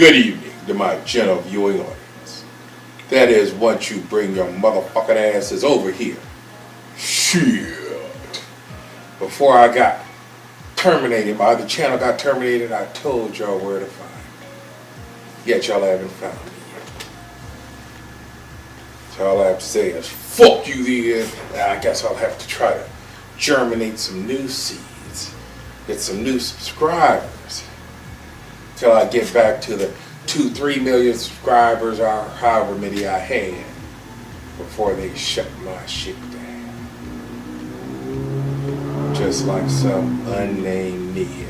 Good evening to my gentle viewing audience. That is, once you bring your motherfucking asses over here. Shit. Before I got terminated, my other channel got terminated, I told y'all where to find me. Yet y'all haven't found me yet. So all I have to say is, fuck you then. I guess I'll have to try to germinate some new seeds. Get some new subscribers. Till I get back to the 2-3 million subscribers or however many I had before they shut my shit down. Just like some unnamed Nig.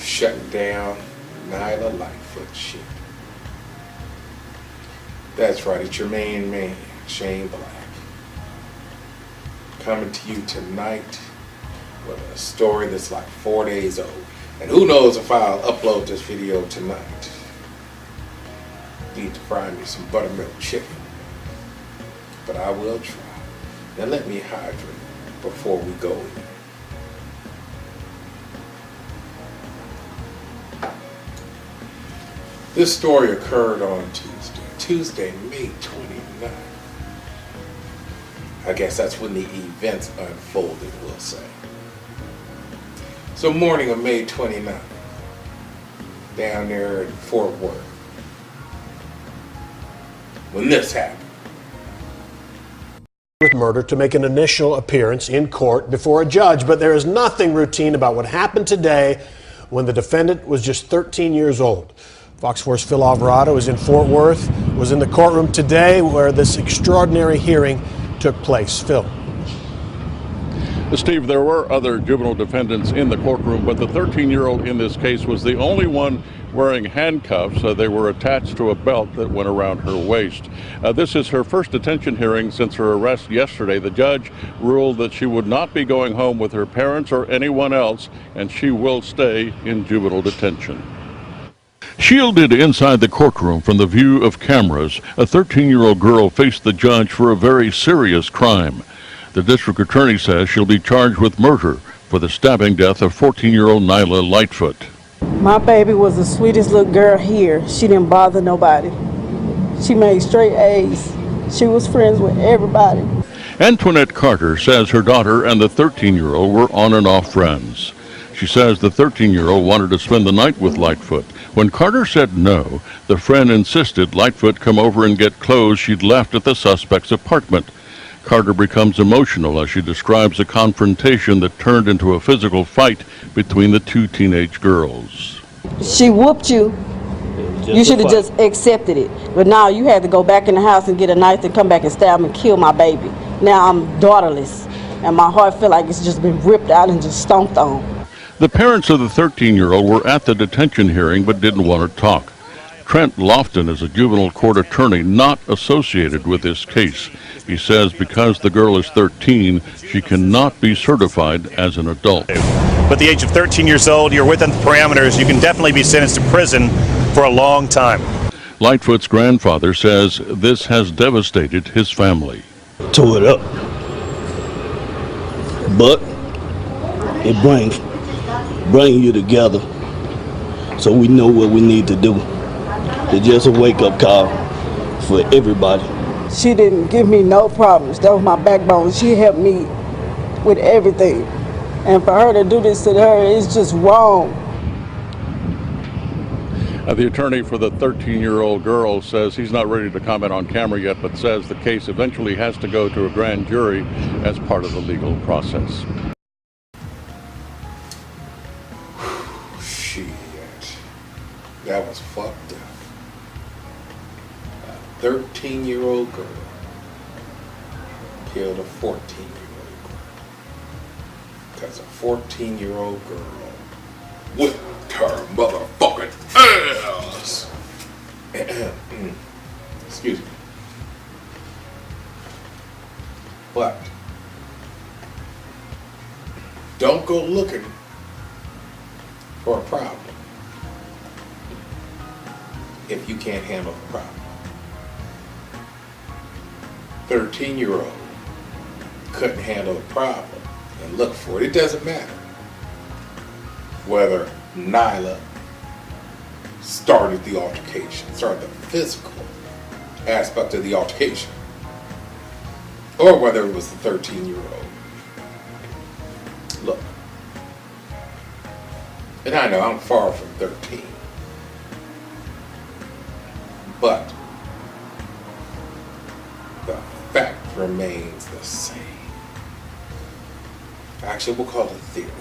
Shut down Nayla Lightfoot shit. That's right, it's your main man, Shane Black. Coming to you tonight with a story that's like 4 days old. And who knows if I'll upload this video tonight. Need to fry me some buttermilk chicken. But I will try. Now let me hydrate before we go in. This story occurred on Tuesday, May 29th. I guess that's when the events unfolded, we'll say. So morning of May 29th, down there in Fort Worth, when this happened. With murder to make an initial appearance in court before a judge, but there is nothing routine about what happened today when the defendant was just 13 years old. Fox 4's Phil Alvarado is in Fort Worth, was in the courtroom today where this extraordinary hearing took place. Phil. Steve, there were other juvenile defendants in the courtroom, but the 13-year-old in this case was the only one wearing handcuffs. They were attached to a belt that went around her waist. This is her first detention hearing since her arrest yesterday. The judge ruled that she would not be going home with her parents or anyone else, and she will stay in juvenile detention. Shielded inside the courtroom from the view of cameras, a 13-year-old girl faced the judge for a very serious crime. The district attorney says she'll be charged with murder for the stabbing death of 14-year-old Nayla Lightfoot. My baby was the sweetest little girl here. She didn't bother nobody. She made straight A's. She was friends with everybody. Antoinette Carter says her daughter and the 13-year-old were on and off friends. She says the 13-year-old wanted to spend the night with Lightfoot. When Carter said no, the friend insisted Lightfoot come over and get clothes she'd left at the suspect's apartment. Carter becomes emotional as she describes a confrontation that turned into a physical fight between the two teenage girls. She whooped you. You should have just accepted it. But now you had to go back in the house and get a knife and come back and stab and kill my baby. Now I'm daughterless, and my heart feel like it's just been ripped out and just stomped on. The parents of the 13-year-old were at the detention hearing but didn't want to talk. Trent Lofton is a juvenile court attorney not associated with this case. He says because the girl is 13, she cannot be certified as an adult. But the age of 13 years old, you're within the parameters. You can definitely be sentenced to prison for a long time. Lightfoot's grandfather says this has devastated his family. Tore it up. But it brings you together so we know what we need to do. It's just a wake-up call for everybody. She didn't give me no problems. That was my backbone. She helped me with everything. And for her to do this to her is just wrong. The attorney for the 13-year-old girl says he's not ready to comment on camera yet, but says the case eventually has to go to a grand jury as part of the legal process. Shit. That was fucked up. A 13-year-old girl killed a 14-year-old girl. Because a 14-year-old girl whipped her motherfucking ass. Excuse me. But don't go looking for a problem if you can't handle the problem. 13-year-old couldn't handle the problem and look for it. It doesn't matter whether Nyla started the altercation, started the physical aspect of the altercation, or whether it was the 13-year-old. Look, and I know I'm far from 13, but the fact remains the same. Actually, we'll call it a theory.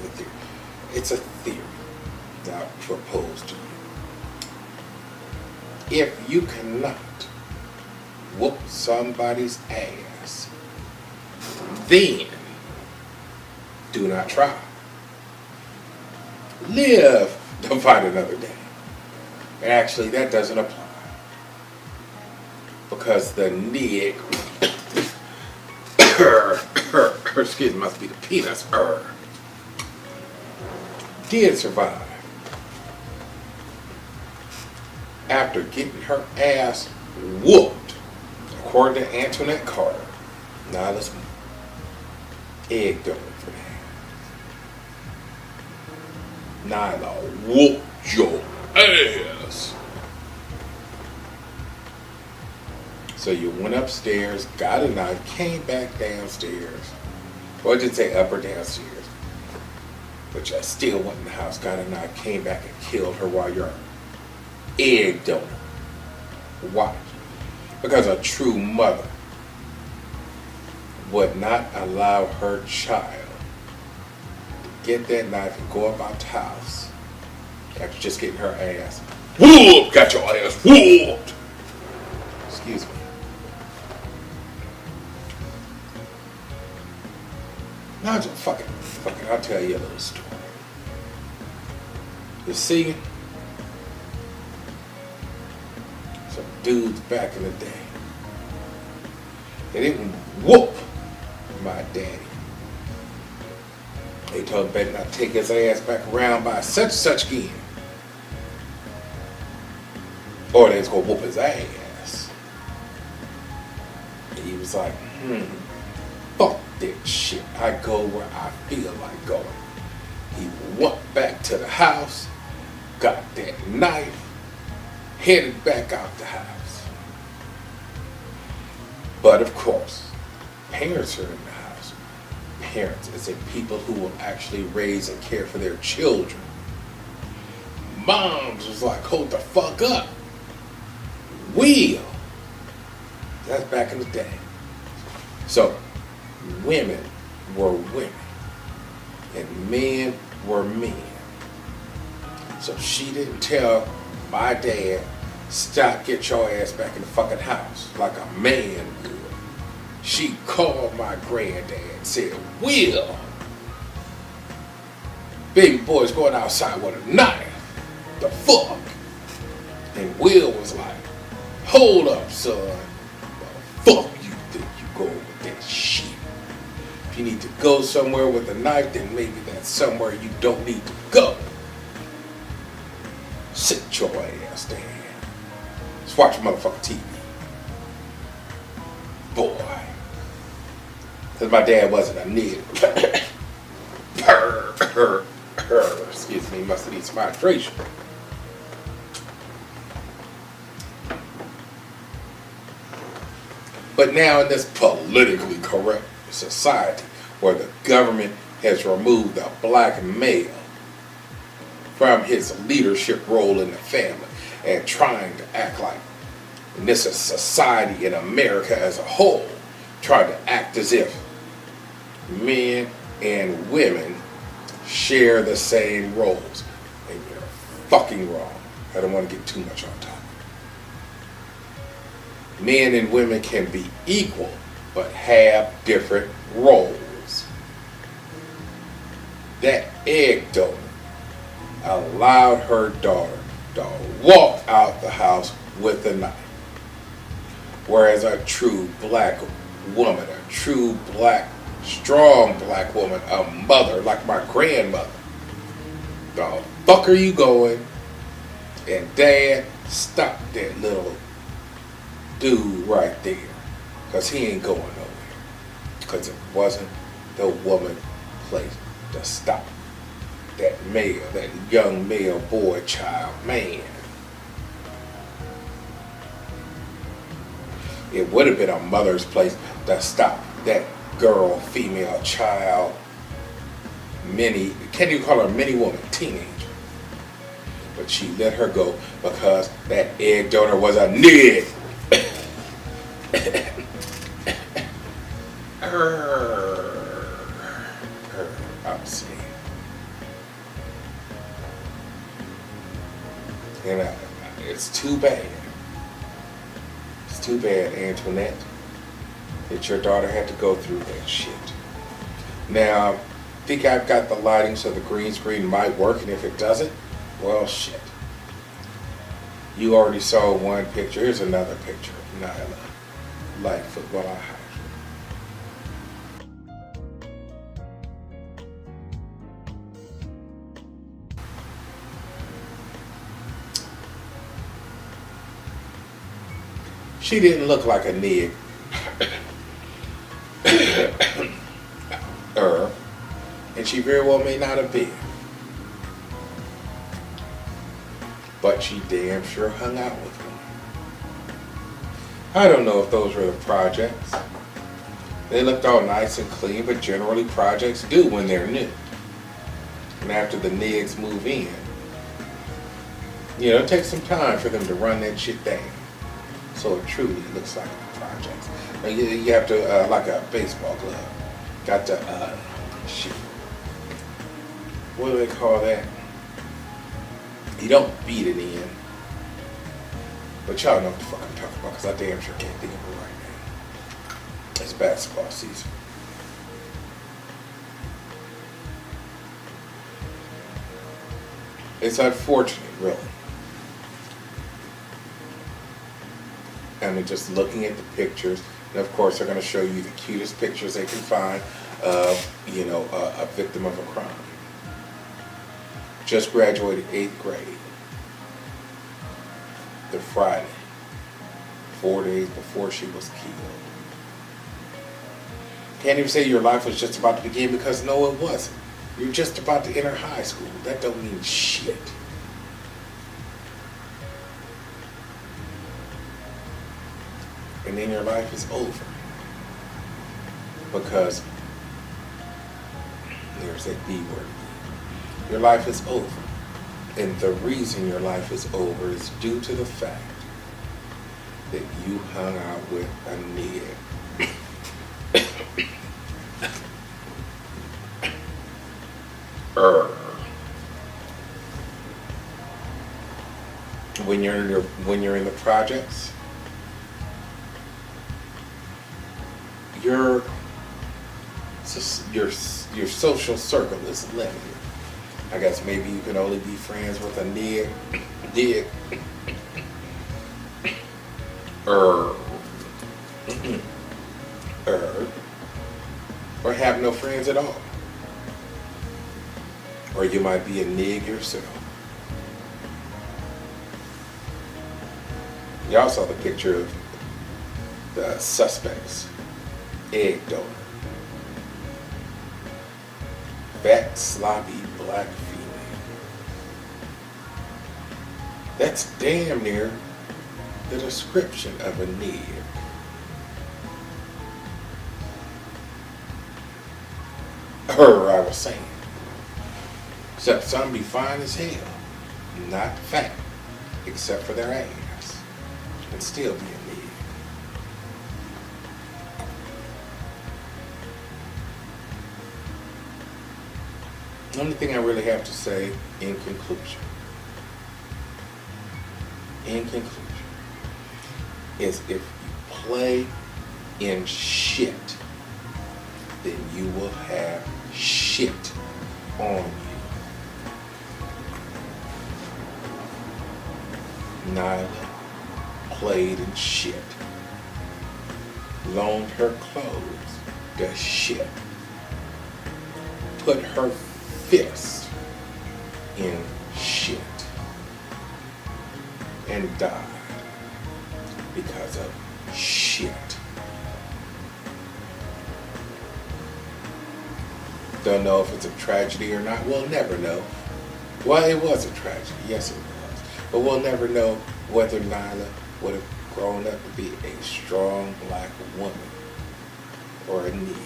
It's a theory that I propose to you. If you cannot whoop somebody's ass, then do not try. Live to fight another day. And actually, that doesn't apply. Because the nig, excuse me, must be the penis, did survive after getting her ass whooped, according to Antoinette Carter. Now let's egg donor for that. Nyla whooped your ass. So you went upstairs, got a knife, came back downstairs. Well, I didn't say up or downstairs. But you still went in the house, got a knife, came back and killed her while you're egg donor. Why? Because a true mother would not allow her child to get that knife and go about the house after just getting her ass whooped. Got your ass whooped. Excuse me. Now, fuck it, I'll tell you a little story. You see, some dudes back in the day, they didn't whoop my daddy. They told him better not take his ass back around by such and such again, or they was gonna whoop his ass. And he was like, fuck that shit. I go where I feel like going. He went back to the house, got that knife, headed back out the house. But of course, parents are in the house. Parents, as in people who will actually raise and care for their children. Moms was like, hold the fuck up. Will. That's back in the day. So, women were women and men were men. So she didn't tell my dad, stop, get your ass back in the fucking house like a man would. She called my granddad and said, Will, baby boy's going outside with a knife. The fuck? And Will was like, hold up, son. What the fuck you think you going with that shit? If you need to go somewhere with a knife, then maybe that's somewhere you don't need to go. Sit your ass down. Just watch motherfucking TV. Boy. Because my dad wasn't a nigga. Excuse me, must have needed some hydration. But now in this politically correct society where the government has removed the black male from his leadership role in the family and trying to act like, and this is society in America as a whole, trying to act as if men and women share the same roles. And you're fucking wrong. I don't want to get too much on top. Men and women can be equal, but have different roles. That egg donor allowed her daughter to walk out the house with a knife. Whereas a true black woman, a true black, strong black woman, a mother like my grandmother, the fuck are you going? And Dad, stop that little dude right there, because he ain't going nowhere, because it wasn't the woman's place to stop that young male boy, child, man. It would have been a mother's place to stop that girl, female, child, can't even call her mini woman, teenager. But she let her go because that egg donor was a nig. I'm saying. And it's too bad. It's too bad, Antoinette, that your daughter had to go through that shit. Now, I think I've got the lighting so the green screen might work, and if it doesn't, well, shit. You already saw one picture. Here's another picture of Nayla Lightfoot while I hide. She didn't look like a nig. And she very well may not have been. But she damn sure hung out with him. I don't know if those were the projects. They looked all nice and clean, but generally projects do when they're new. And after the nigs move in, it takes some time for them to run that shit down. So it truly looks like the projects. You have to, like a baseball glove, got to, shit. What do they call that? You don't beat it in. But y'all know what the fuck I'm talking about, because I damn sure can't think of it right now. It's basketball season. It's unfortunate, really. I mean, just looking at the pictures, and of course they're going to show you the cutest pictures they can find of, a victim of a crime. Just graduated 8th grade. The Friday, 4 days before she was killed. Can't even say your life was just about to begin, because no, it wasn't. You're just about to enter high school. That don't mean shit. And then your life is over. Because there's that B word. Your life is over. And the reason your life is over is due to the fact that you hung out with a nigga. When you're in the projects, your social circle is limited. I guess maybe you can only be friends with a nig, or have no friends at all. Or you might be a nig yourself. Y'all saw the picture of the suspect's egg donor. Fat, sloppy, black female. That's damn near the description of a nig. I was saying. Except some be fine as hell. Not fat. Except for their ass. And still be a nig. The only thing I really have to say in conclusion is if you play in shit, then you will have shit on you. Nayla played in shit. Loaned her clothes to shit. Put her fist in shit. And died because of shit. Don't know if it's a tragedy or not. We'll never know. Well, it was a tragedy. Yes, it was. But we'll never know whether Nyla would have grown up to be a strong black woman or a Nig.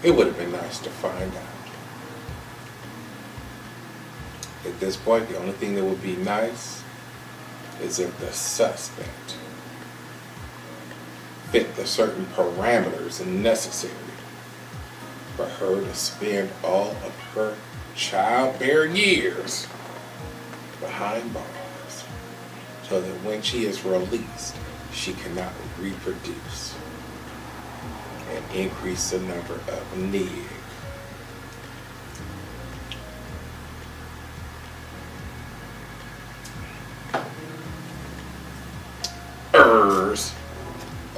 It would have been nice to find out. At this point, the only thing that would be nice is if the suspect fit the certain parameters necessary for her to spend all of her childbearing years behind bars, so that when she is released, she cannot reproduce and increase the number of Nig.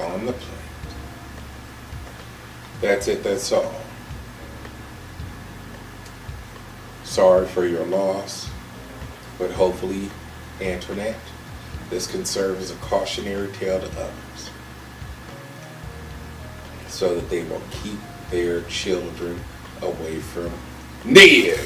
On the plate. That's it, that's all. Sorry for your loss, but hopefully, Antoinette, this can serve as a cautionary tale to others, so that they will keep their children away from Nig.